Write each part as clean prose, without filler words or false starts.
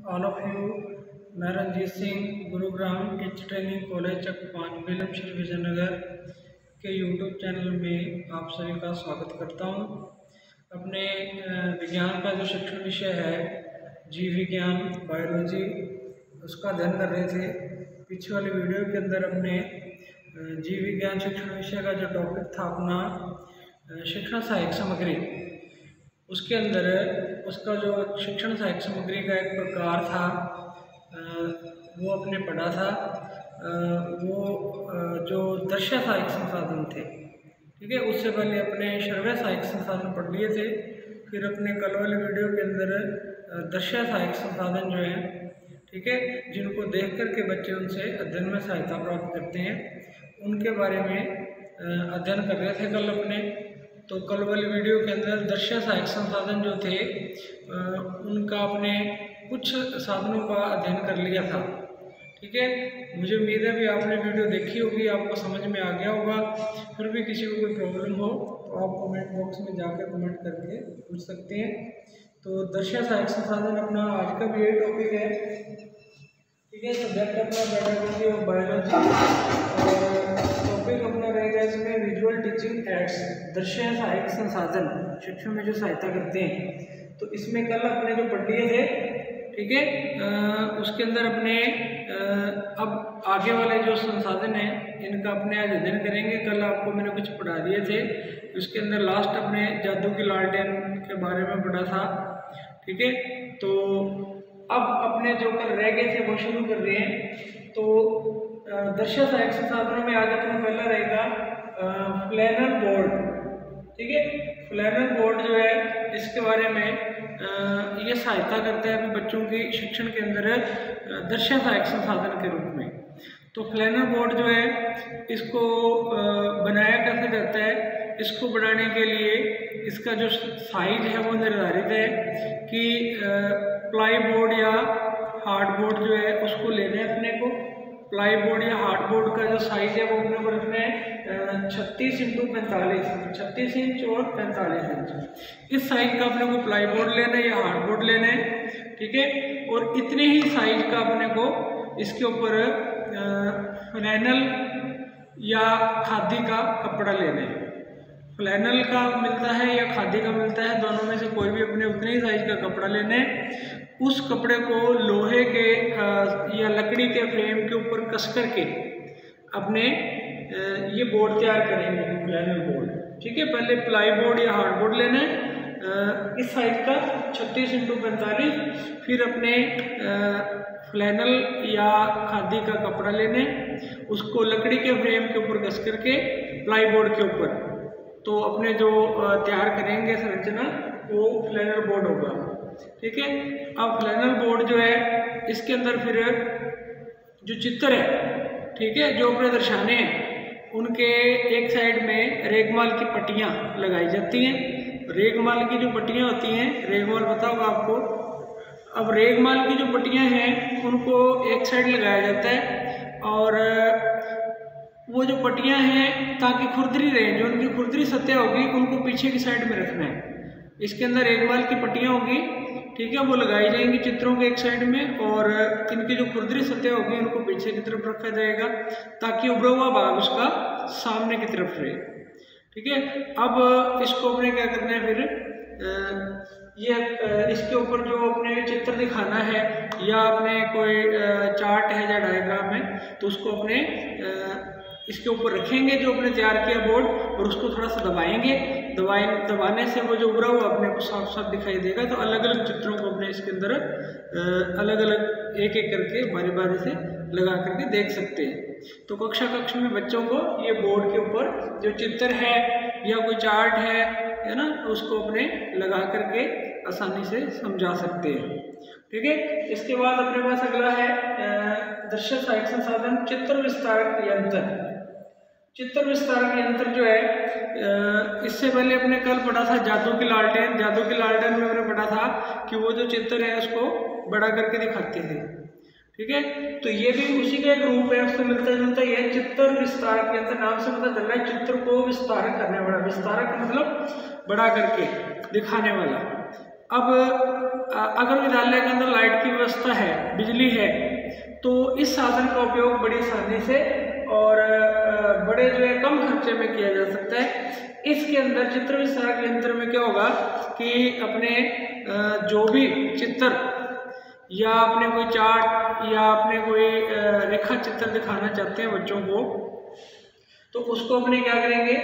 All of you. मैं Ranjeet Singh Gurugram teacher training college Chak 5 Bilam Shri Vijaynagar के YouTube channel में आप सभी का स्वागत करता हूं। अपने विज्ञान का जो शिक्षण विषय है जीव विज्ञान बायोलॉजी, उसका अध्ययन कर रहे थे। पीछे वाली वीडियो के अंदर अपने जीव विज्ञान शिक्षण विषय का जो टॉपिक था अपना शिक्षण सहायक सामग्री, उसके अंदर उसका जो शिक्षण सहायक सामग्री का एक प्रकार था वो अपने पढ़ा था। वो जो दृश्य सहायक संसाधन थे, ठीक है। उससे पहले अपने श्रव्य सहायक संसाधन पढ़ लिए थे। फिर अपने कल वाले वीडियो के अंदर दृश्य सहायक संसाधन जो है, ठीक है, जिनको देख करके बच्चे उनसे अध्ययन में सहायता प्राप्त करते हैं, उनके बारे में अध्ययन कर रहे थे कल अपने। तो कल वाली वीडियो के अंदर दृश्य सहायक संसाधन जो थे उनका अपने कुछ साधनों का अध्ययन कर लिया था, ठीक है। मुझे उम्मीद है भी आपने वीडियो देखी होगी, आपको समझ में आ गया होगा। फिर भी किसी को कोई प्रॉब्लम हो तो आप कमेंट बॉक्स में जाकर कमेंट करके पूछ सकते हैं। तो दृश्य सहायक संसाधन अपना आज का भी यही टॉपिक है, ठीक है। सब्जेक्ट अपना पेडागोजी और बायोलॉजी, और टॉपिक अपना रहेगा इसमें विजुअल टीचिंग एड्स, दृश्य सहायक संसाधन शिक्षण में जो सहायता करते हैं। तो इसमें कल अपने जो पढ़ लिए थे, ठीक है, उसके अंदर अपने अब आगे वाले जो संसाधन हैं इनका अपने आज अध्ययन करेंगे। कल आपको मैंने कुछ पढ़ा दिए थे, उसके अंदर लास्ट अपने जादू की लालटेन के बारे में पढ़ा था, ठीक है। तो अब अपने जो कल रह गए थे वो शुरू कर रहे हैं। तो दृश्य सहायक संसाधनों में आज अपना पहला रहेगा फ्लैनर बोर्ड, ठीक है। फ्लैनर बोर्ड जो है इसके बारे में ये सहायता करता है बच्चों की शिक्षण के अंदर दृश्य सहायक संसाधन के रूप में। तो फ्लैनर बोर्ड जो है इसको बनाया कैसे जाता है, इसको बनाने के लिए इसका जो साइज है वो निर्धारित है कि प्लाई बोर्ड या हार्ड बोर्ड जो है उसको लेना है अपने को। प्लाई बोर्ड या हार्ड बोर्ड का जो साइज है वो अपने को रखना है 36 × 45, 36 इंच और 45 इंच। इस साइज का अपने को प्लाई बोर्ड लेना है या हार्ड बोर्ड लेना है, ठीक है। और इतने ही साइज का अपने को इसके ऊपर फ्लैनल या खादी का कपड़ा लेना है। फ्लैनल का मिलता है या खादी का मिलता है, दोनों में से कोई भी अपने उतने ही साइज का कपड़ा लेना है। उस कपड़े को लोहे के या लकड़ी के फ्रेम के ऊपर कस करके अपने ये बोर्ड तैयार करेंगे, फ्लैनल बोर्ड, ठीक है। पहले प्लाई बोर्ड या हार्ड बोर्ड लेना है इस साइज का 36 × 45, फिर अपने फ्लैनल या खादी का कपड़ा लेने, उसको लकड़ी के फ्रेम के ऊपर कस करके प्लाई बोर्ड के ऊपर, तो अपने जो तैयार करेंगे संरचना वो फ्लैनल बोर्ड होगा, ठीक है। अब फ्लैनल बोर्ड जो है इसके अंदर फिर जो चित्र है, ठीक है, जो अपने दर्शाने हैं उनके एक साइड में रेगमाल की पट्टियाँ लगाई जाती हैं। रेगमाल की जो पट्टियाँ होती हैं, रेगमाल पता होगा आपको। अब रेगमाल की जो पट्टियाँ हैं उनको एक साइड लगाया जाता है, और वो जो पट्टियाँ हैं ताकि खुरदरी रहे, जो उनकी खुरदरी सतह होगी उनको पीछे की साइड में रखना है। इसके अंदर रेगमाल की पट्टियाँ होगी, ठीक है, वो लगाई जाएंगी चित्रों के एक साइड में, और इनकी जो खुरदरी सतह होगी उनको पीछे की तरफ रखा जाएगा ताकि उभरा हुआ भाग उसका सामने की तरफ रहे, ठीक है। अब इसको अपने क्या करना है, फिर ये इसके ऊपर जो अपने चित्र दिखाना है या अपने कोई चार्ट है या डायग्राम है, तो उसको अपने इसके ऊपर रखेंगे जो अपने तैयार किया बोर्ड, और उसको थोड़ा सा दबाएंगे। दबाने से वो जो उभरा हुआ अपने को साफ साफ दिखाई देगा। तो अलग अलग चित्रों को अपने इसके अंदर अलग अलग एक एक करके बारी बारी से लगा करके देख सकते हैं। तो कक्षा में बच्चों को ये बोर्ड के ऊपर जो चित्र है या कोई चार्ट है ना, उसको अपने लगा करके आसानी से समझा सकते हैं, ठीक है। इसके बाद अपने पास अगला है दृश्य सहायक संसाधन चित्र विस्तारक यंत्र। चित्र विस्तारक यंत्र जो है इससे पहले अपने कल पढ़ा था जादू की लालटेन। जादू की लालटेन में हमने पढ़ा था कि वो जो चित्र है उसको बड़ा करके दिखाते थे, ठीक है। तो ये भी उसी का एक रूप है, उससे मिलता जुलता ये चित्र विस्तारक यंत्र। नाम से पता चल रहा है चित्र को विस्तारक करने वाला। विस्तारक मतलब बड़ा करके दिखाने वाला। अब अगर विद्यालय के अंदर लाइट की व्यवस्था व्यवस्था है, बिजली है, तो इस साधन का उपयोग बड़ी आसानी से और बड़े जो है कम खर्चे में किया जा सकता है। इसके अंदर चित्र विस्तारक यंत्र में क्या होगा कि अपने जो भी चित्र या अपने कोई चार्ट या अपने कोई रेखा चित्र दिखाना चाहते हैं बच्चों को, तो उसको अपने क्या करेंगे,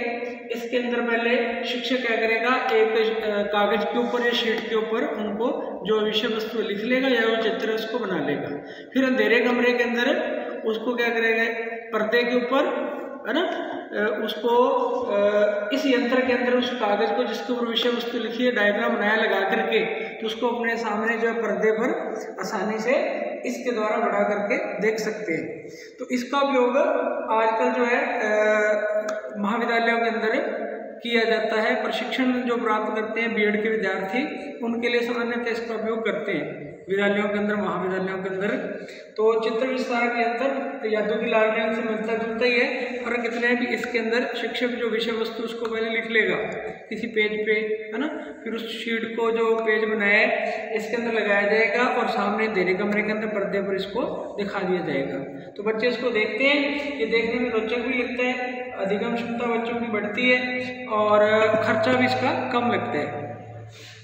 इसके अंदर पहले शिक्षक क्या करेगा, एक कागज के ऊपर या शीट के ऊपर उनको जो विषय वस्तु लिख लेगा या वो चित्र उसको बना लेगा। फिर अंधेरे कमरे के अंदर उसको क्या करेगा, पर्दे के ऊपर, है ना, उसको इस यंत्र के अंदर उस कागज को जिसके ऊपर विषय वस्तु लिखी है डायग्राम बनाया लगा करके, तो उसको अपने सामने जो है पर्दे पर आसानी से इसके द्वारा बढ़ा करके देख सकते हैं। तो इसका उपयोग आजकल जो है महाविद्यालयों के अंदर किया जाता है। प्रशिक्षण जो प्राप्त करते हैं बीएड के विद्यार्थी, उनके लिए सामान्यतः इसका उपयोग करते हैं विद्यालयों के अंदर, महाविद्यालयों के अंदर। तो चित्र विस्तारक यंत्र यादों की लालटेन से मिलता जुलता ही है, फर्क इतना है कि इसके अंदर शिक्षक जो विषय वस्तु उसको पहले लिख लेगा किसी पेज पे, है ना, फिर उस शीट को जो पेज बनाया है इसके अंदर लगाया जाएगा और सामने अंधेरे कमरे के अंदर पर्दे पर इसको दिखा दिया जाएगा। तो बच्चे इसको देखते हैं, ये देखने में रोचक भी लगता है, अधिगम क्षमता बच्चों की बढ़ती है और खर्चा भी इसका कम लगता है।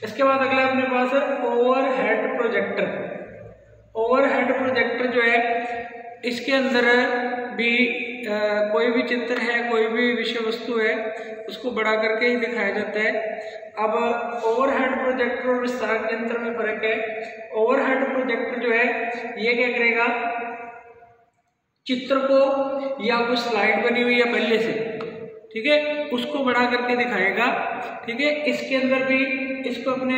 इसके बाद अगला अपने पास है ओवरहेड प्रोजेक्टर। ओवरहेड प्रोजेक्टर जो है, इसके अंदर भी कोई भी चित्र है, कोई भी विषय वस्तु है, उसको बढ़ा करके ही दिखाया जाता है। अब ओवरहेड प्रोजेक्टर और विस्तारक यंत्र में फर्क है। ओवरहेड प्रोजेक्टर जो है ये क्या करेगा, चित्र को या कोई स्लाइड बनी हुई है पहले से, ठीक है, उसको बढ़ा करके दिखाएगा, ठीक है। इसके अंदर भी इसको अपने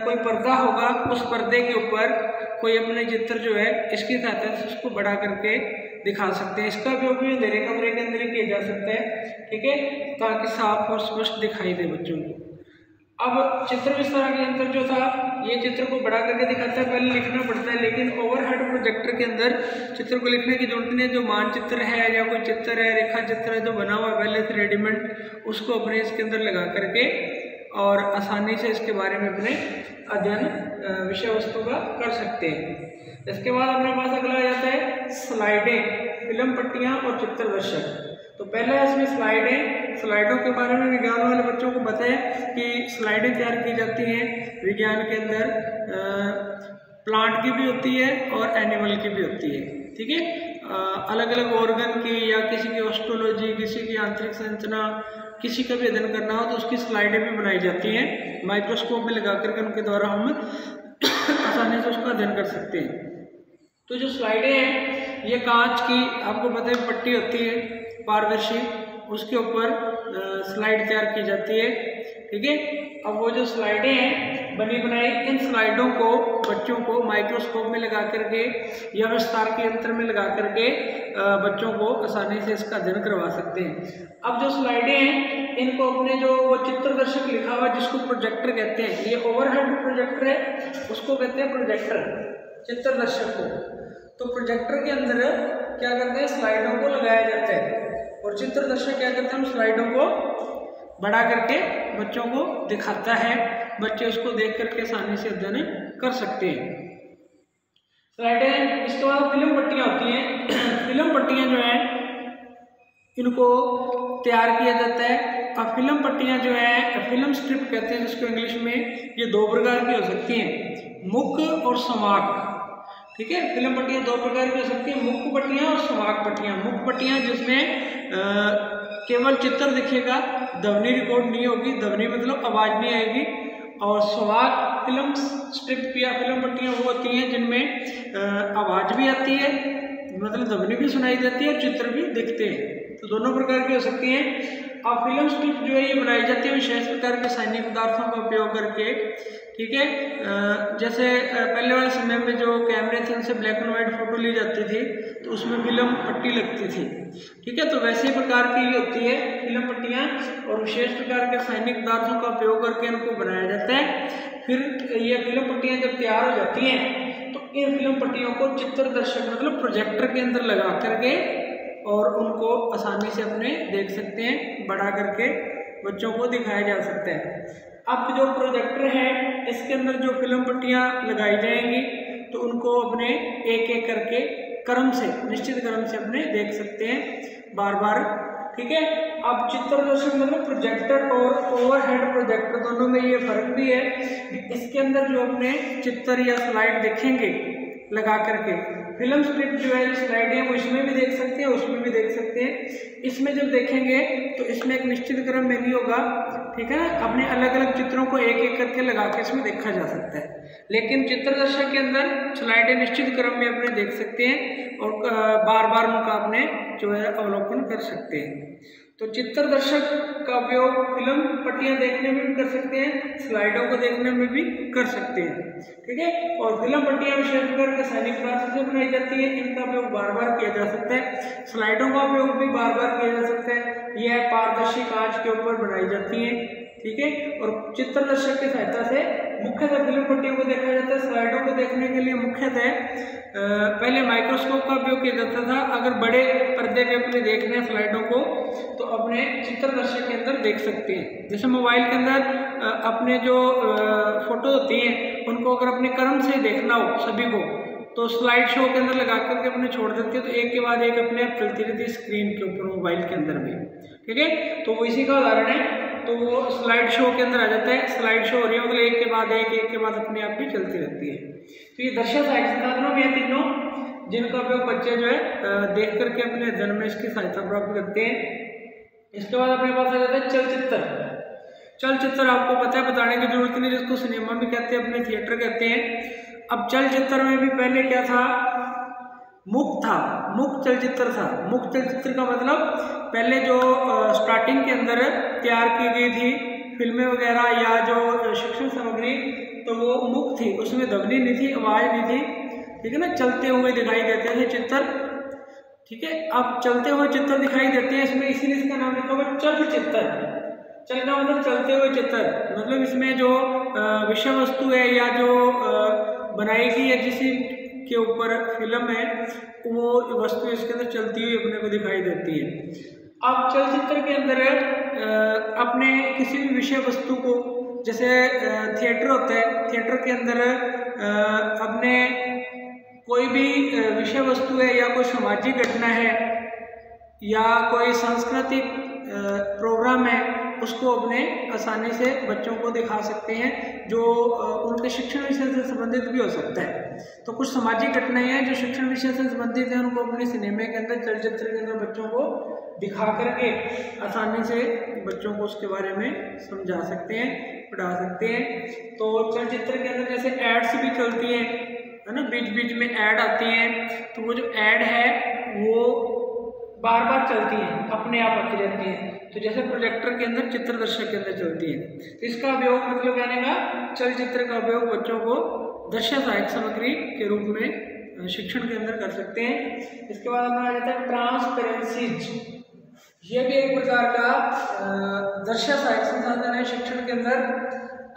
कोई पर्दा होगा, उस पर्दे के ऊपर कोई अपने चित्र जो है इसकी सहायता से उसको बढ़ा करके दिखा सकते हैं। इसका उपयोग भी अंधेरे कमरे के अंदर ही किया जा सकता है, ठीक है, ताकि साफ और स्पष्ट दिखाई दे बच्चों को। अब चित्र विस्तारक यंत्र जो था ये चित्र को बढ़ा करके दिखाता है, पहले लिखना पड़ता है, लेकिन ओवरहेड प्रोजेक्टर के अंदर चित्र को लिखने की जरूरत नहीं है। जो मानचित्र है या कोई चित्र है, रेखा चित्र है जो बना हुआ है पहले से रेडीमेड, उसको अपने इसके अंदर लगा करके और आसानी से इसके बारे में अपने अध्ययन विषय वस्तु का कर सकते हैं। इसके बाद अपने पास अगला आ जाता है स्लाइडें, फिल्म पट्टियाँ और चित्रदर्शक। तो पहला इसमें स्लाइडें, स्लाइडों के बारे में विज्ञान वाले बच्चों को पता है कि स्लाइडें तैयार की जाती हैं विज्ञान के अंदर, प्लांट की भी होती है और एनिमल की भी होती है, ठीक है, अलग अलग ऑर्गन की या किसी की ऑस्टोलॉजी, किसी की आंतरिक संरचना, किसी का भी अध्ययन करना हो तो उसकी स्लाइडें भी बनाई जाती हैं, माइक्रोस्कोप में लगा करके उनके द्वारा हम आसानी से उसका अध्ययन कर सकते हैं। तो जो स्लाइडें हैं ये कांच की, आपको पता है, पट्टी होती है पारदर्शी, उसके ऊपर स्लाइड तैयार की जाती है, ठीक है। अब वो जो स्लाइडें हैं बनी बनाई, इन स्लाइडों को बच्चों को माइक्रोस्कोप में लगा करके या विस्तार के यंत्र में लगा करके बच्चों को आसानी से इसका अध्ययन करवा सकते हैं। अब जो स्लाइडें हैं इनको अपने जो वो चित्रदर्शक लिखा हुआ जिसको प्रोजेक्टर कहते हैं, ये ओवरहेड प्रोजेक्टर है, उसको कहते हैं प्रोजेक्टर, चित्रदर्शक को। तो प्रोजेक्टर के अंदर क्या करते हैं, स्लाइडों को लगाया जाता है और चित्रदर्शक क्या करते हैं, स्लाइडों को बढ़ा करके बच्चों को दिखाता है, बच्चे उसको देख करके आसानी से अध्ययन कर सकते हैं। स्लाइडें, इसके बाद फिल्म पट्टियाँ होती हैं। फिल्म पट्टियाँ जो हैं इनको तैयार किया जाता है। अब फिल्म पट्टियाँ जो है, फिल्म स्ट्रिप कहते हैं जिसको इंग्लिश में, ये दो प्रकार की हो सकती हैं, मुख और समाक, ठीक है। फिल्म पट्टियाँ दो प्रकार की हो सकती हैं, मुख पट्टियाँ और समाक पट्टियाँ। मुख पट्टियाँ जिसमें केवल चित्र दिखेगा, ध्वनि रिकॉर्ड नहीं होगी, ध्वनि मतलब आवाज नहीं आएगी। और समाक फिल्म स्ट्रिप या फिल्म पट्टियाँ वो होती हैं जिनमें आवाज भी आती है, मतलब ध्वनि भी सुनाई देती है और चित्र भी दिखते हैं, तो दोनों प्रकार की हो सकती हैं। अब फिल्म स्ट्रिप जो है ये बनाई जाती है विशेष प्रकार के रासायनिक पदार्थों का उपयोग करके, ठीक है। जैसे पहले वाले समय में जो कैमरे थे उनसे ब्लैक एंड व्हाइट फोटो ली जाती थी तो उसमें फिल्म पट्टी लगती थी, ठीक है। तो वैसे प्रकार की ये होती है फिल्म पट्टियाँ और विशेष प्रकार के रासायनिक पदार्थों का उपयोग करके इनको बनाया जाता है। फिर ये फिल्म पट्टियाँ जब तैयार हो जाती हैं तो इन फिल्म पट्टियों को चित्रदर्शक मतलब प्रोजेक्टर के अंदर लगा करके और उनको आसानी से अपने देख सकते हैं, बढ़ा करके बच्चों को दिखाया जा सकता है। अब जो प्रोजेक्टर है इसके अंदर जो फिल्म पट्टियाँ लगाई जाएंगी तो उनको उसको अपने एक एक करके क्रम से, निश्चित क्रम से अपने देख सकते हैं बार बार। ठीक है। अब चित्र दर्शक मतलब प्रोजेक्टर और ओवरहेड प्रोजेक्टर दोनों में ये फर्क भी है। इसके अंदर जो अपने चित्र या स्लाइड देखेंगे लगा करके, फिल्म स्क्रिप्ट जो है जो स्लाइड है वो इसमें भी देख सकते हैं, उसमें भी देख सकते हैं। इसमें जब देखेंगे तो इसमें एक निश्चित क्रम में नहीं होगा, ठीक है ना, अपने अलग अलग चित्रों को एक एक करके लगा के इसमें देखा जा सकता है। लेकिन चित्रदर्शक के अंदर स्लाइडें निश्चित क्रम में अपने देख सकते हैं और बार बार उनका अपने जो है अवलोकन कर सकते हैं। तो चित्रदर्शक का उपयोग फिल्म पट्टियां देखने में भी कर सकते हैं, स्लाइडों को देखने में भी कर सकते हैं। ठीक है। और फिल्म पट्टियां विशेष प्रकार के सैनिक पदार्थ से बनाई जाती है, इनका उपयोग बार बार किया जा सकता है। स्लाइडों का उपयोग भी बार बार किया जा सकता है, यह पारदर्शी कांच के ऊपर बनाई जाती है। ठीक है। और चित्रदर्शक की सहायता से मुख्यतः फिल्म पट्टियों को देखा जाता है। स्लाइडों को देखने के लिए मुख्यतः पहले माइक्रोस्कोप का उपयोग किया जाता था। अगर बड़े पर्दे पे अपने देखने हैं स्लाइडों को तो अपने चित्रदर्शक के अंदर देख सकते हैं। जैसे मोबाइल के अंदर अपने जो फोटो होती हैं उनको अगर अपने क्रम से देखना हो सभी को तो स्लाइड शो के अंदर लगा करके अपने छोड़ देते हैं, तो एक के बाद एक अपने आप चलती रहती है स्क्रीन के ऊपर मोबाइल के अंदर भी। ठीक है। तो वो इसी का उदाहरण है। तो वो स्लाइड शो के अंदर आ जाता है, स्लाइड शो हो रही है मतलब एक के बाद एक के बाद अपने आप भी चलती रहती है। तो ये दृश्य सहायक संसाधनों में तीनों जिनका उपयोग बच्चे जो है देख करके अपने अध्ययन में इसकी सहायता प्राप्त करते हैं। इसके बाद अपने पास आ जाता है चलचित्र। चलचित्र आपको पता है, बताने की जरूरत नहीं, जिसको सिनेमा भी कहते हैं, अपने थिएटर कहते हैं। अब चलचित्र में भी पहले क्या था, मुख था, मुख चलचित्र था। मुख चलचित्र का मतलब पहले जो स्टार्टिंग के अंदर तैयार की गई थी फिल्में वगैरह या जो शिक्षण सामग्री, तो वो मुख थी, उसमें ध्वनि नहीं थी, आवाज नहीं थी। ठीक है ना, चलते हुए दिखाई देते थे चित्र। ठीक है। अब चलते हुए चित्र दिखाई देते हैं इसमें, इसीलिए इसका नाम लिखा हुआ चलचित्र। चल का मतलब चलते हुए चित्र, मतलब इसमें जो विषय वस्तु है या जो बनाई गई है जिस के ऊपर फिल्म है वो वस्तु इसके अंदर चलती हुई अपने को दिखाई देती है। अब चलचित्र के अंदर अपने किसी भी विषय वस्तु को, जैसे थिएटर होता है, थिएटर के अंदर अपने कोई भी विषय वस्तु है या कोई सामाजिक घटना है या कोई सांस्कृतिक प्रोग्राम है, उसको अपने आसानी से बच्चों को दिखा सकते हैं, जो उनके शिक्षण विषय से संबंधित भी हो सकता है। तो कुछ सामाजिक घटनाएं हैं जो शिक्षण विषय से संबंधित हैं, उनको अपने सिनेमा के अंदर, चलचित्र के अंदर बच्चों को दिखा करके आसानी से बच्चों को उसके बारे में समझा सकते हैं, पढ़ा सकते हैं। तो चलचित्र के अंदर जैसे एड्स भी चलती हैं, है ना, बीच बीच में ऐड आती हैं, तो वो जो ऐड है वो बार बार चलती हैं, अपने आप आती रहती हैं। तो जैसे प्रोजेक्टर के अंदर चित्रदर्शक के अंदर चलती है। तो इसका उपयोग मतलब कहने का चलचित्र का उपयोग बच्चों को दृश्य सहायक सामग्री के रूप में शिक्षण के अंदर कर सकते हैं। इसके बाद हमारा आ जाता है ट्रांसपेरेंसीज। ये भी एक प्रकार का दृश्य सहायक संसाधन है शिक्षण के अंदर।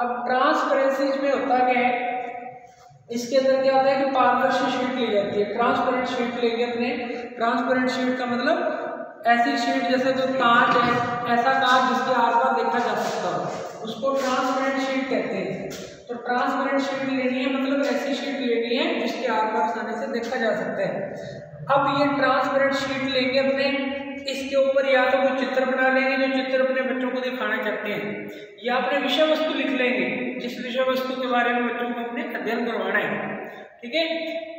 अब ट्रांसपेरेंसीज में होता क्या है, इसके अंदर क्या होता है कि पारदर्शी शीट ली जाती है। ट्रांसपेरेंट शीट लेंगे अपने। ट्रांसपेरेंट शीट का मतलब ऐसी शीट जैसे जो कांच है, ऐसा कांच जिसके आर पार देखा जा सकता हो, उसको ट्रांसपेरेंट शीट कहते हैं। तो ट्रांसपेरेंट शीट लेनी है मतलब ऐसी शीट लेनी है जिसके आर पार आसानी से देखा जा सकता है। अब ये ट्रांसपेरेंट शीट लेंगे अपने, इसके ऊपर या तो कोई चित्र बना लेंगे जो चित्र अपने बच्चों को दिखाना चाहते हैं, या अपने विषय वस्तु लिख लेंगे जिस विषय वस्तु के बारे में बच्चों को अपने अध्ययन करवाना है। ठीक है।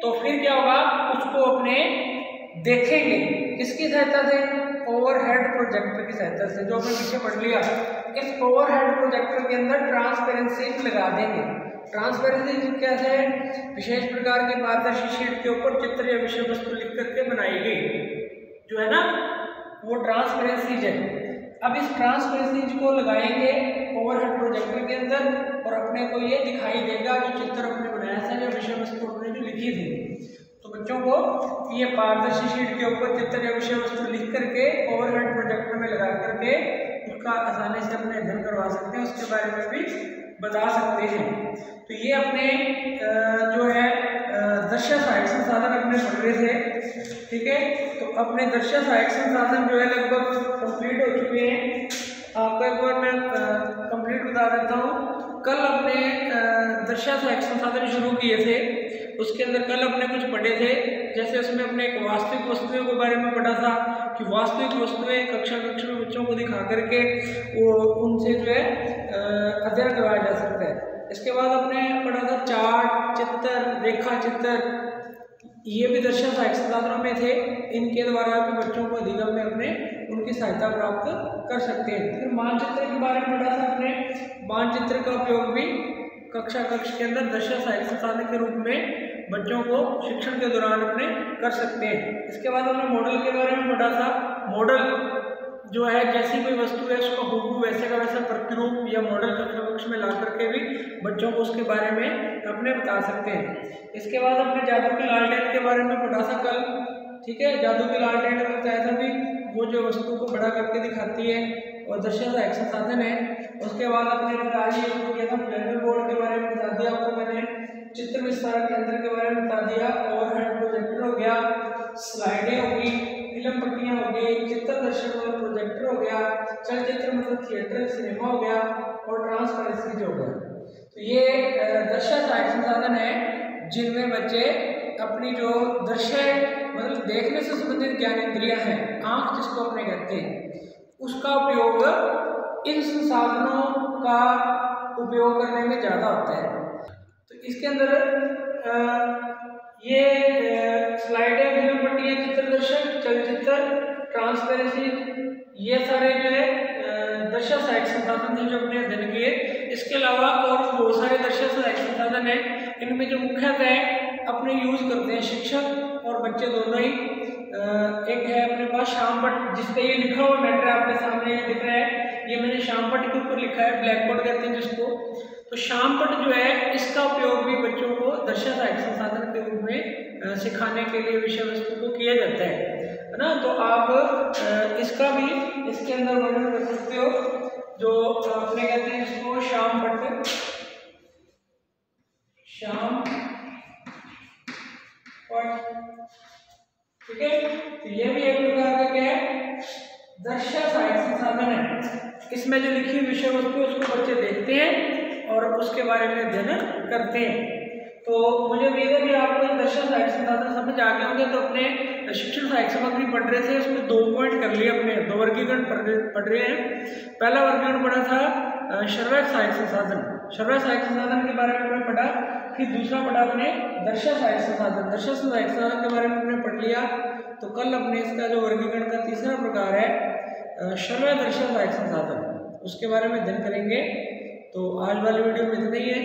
तो फिर क्या होगा, उसको अपने देखेंगे किसकी सहायता से, ओवरहेड प्रोजेक्टर की सहायता से। जो हमने विषय पढ़ लिया, इस ओवरहेड प्रोजेक्टर के अंदर ट्रांसपेरेंसी लगा देंगे। ट्रांसपेरेंसी कैसे है, विशेष प्रकार की पारदर्शी शीट के ऊपर चित्र या विषय वस्तु लिख करके बनाई गई जो है ना, वो ट्रांसपेरेंसी है। अब इस ट्रांसपेरेंसी को लगाएंगे ओवरहेड प्रोजेक्टर के अंदर और अपने को ये दिखाई देगा जो चित्र अपने बनाया था, जो विषय वस्तु अपने जो लिखी थी। तो बच्चों को ये पारदर्शी शीट के ऊपर चित्र या विषय वस्तु लिख करके ओवरहेड प्रोजेक्टर में लगा करके उसका आसानी से अपने अध्ययन करवा सकते हैं, उसके बारे में भी बता सकते हैं। तो ये अपने जो है दृश्य सहायक संसाधन अपने पढ़ रहे थे। ठीक है। तो अपने दृश्य सहायक संसाधन जो है लगभग कंप्लीट हो चुके हैं। आपको एक बार मैं कंप्लीट बता देता हूँ। कल अपने दृश्य सहायक संसाधन शुरू किए थे, उसके अंदर कल अपने कुछ पढ़े थे, जैसे उसमें अपने एक वास्तविक वस्तुओं के बारे में पढ़ा था कि वास्तविक वस्तुएं कक्षा में बच्चों को दिखा करके वो उनसे जो है अध्ययन करवाया जा सकता है। इसके बाद अपने पढ़ा था चार्ट, चित्र, रेखा चित्र, ये भी दर्शन सहायक संसाधनों में थे। इनके द्वारा भी बच्चों को अधिगम में अपने उनकी सहायता प्राप्त कर सकते हैं। फिर मानचित्र के बारे में पढ़ा था अपने, मानचित्र का उपयोग भी कक्षा के अंदर दर्शन सहायक संसाधन के रूप में बच्चों को शिक्षण के दौरान अपने कर सकते हैं। इसके बाद हमने मॉडल के बारे में पढ़ा था। मॉडल जो है जैसी कोई वस्तु है उसको हूबहू वैसे का वैसा प्रतिरूप या मॉडल कक्षा में ला करके भी बच्चों को उसके बारे में अपने बता सकते हैं। इसके बाद अपने जादू की लालटेन के बारे में पढ़ा था कल, ठीक है। जादू की लालटेन में बताया था भी वो जो वस्तु को बड़ा करके दिखाती है और दर्शन सहायक संसाधन है। उसके बाद अपने आज ये शुरू किया था ब्लेंडर बोर्ड के बारे में बता दिया आपको मैंने, चित्र विस्तारक यंत्र के बारे में बता दिया, ओवरहेड प्रोजेक्टर हो गया, स्लाइडें होगी, फिल्म पट्टियां हो गई, चित्र दर्शक और प्रोजेक्टर हो गया, चलचित्र मतलब थिएटर सिनेमा हो गया और ट्रांसपेरेंसी हो गया। तो ये दर्शन सहायक संसाधन है जिनमें बच्चे अपनी जो दर्शन मतलब देखने से संबंधित ज्ञान इंद्रियां हैं, आंख जिसको अपने कहते हैं, उसका उपयोग इन संसाधनों का उपयोग करने में ज़्यादा होता है। तो इसके अंदर ये स्लाइडें, फिल्म पट्टियाँ, चित्र दर्शक, चलचित्र, ट्रांसपेरेंसी, ये सारे जो है दर्शन सहायक संसाधन थे जो अपने अध्ययन किए। इसके अलावा और बहुत सारे दर्शन सहायक संसाधन हैं, इनमें जो मुख्यतः अपने यूज करते हैं शिक्षक और बच्चे दोनों ही। एक है अपने पास श्यामपट्ट, जिसपे ये लिखा हुआ मैटर आपके सामने दिख रहा है, ये मैंने श्यामपट्ट के ऊपर लिखा है, ब्लैक बोर्ड कहते हैं जिसको। तो श्यामपट्ट जो है इसका उपयोग भी बच्चों को दर्शन सहायक संसाधन के रूप में सिखाने के लिए विषय वस्तु को किया जाता है ना। तो आप इसका भी इसके अंदर वर्णन कर सकते हो, जो अपने कहते हैं इसको श्यामपट्ट, ठीक है। तो ये भी एक प्रकार का क्या है, दर्शन सहायक संसाधन है। इसमें जो लिखी हुई विषय वस्तु है उसको बच्चे देखते हैं और उसके बारे में अध्ययन करते हैं। तो मुझे उम्मीद है कि आपको दर्शन सहायक संसाधन समझ आ गए होंगे। तो अपने शिक्षण सहायक सामग्री पढ़ रहे थे, उसमें 2 पॉइंट कर लिए, अपने 2 वर्गीकरण पढ़ रहे हैं। पहला वर्गीकरण पढ़ा था श्रव्य सहायक संसाधन, श्रव्य सहायक संसाधन के बारे में हमने पढ़ा। फिर दूसरा पढ़ा अपने दर्शन सहायक संसाधन, दर्शन सहायक संसाधन के बारे में हमने पढ़ लिया। तो कल अपने इसका जो वर्गीकरण का तीसरा प्रकार है श्रव्य दर्शन सहायक संसाधन, उसके बारे में अध्ययन करेंगे। तो आज वाली वीडियो में इतना ही है,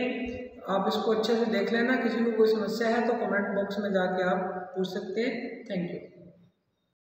आप इसको अच्छे से देख लेना। किसी को कोई समस्या है तो कमेंट बॉक्स में जाके आप पूछ सकते हैं। Thank you.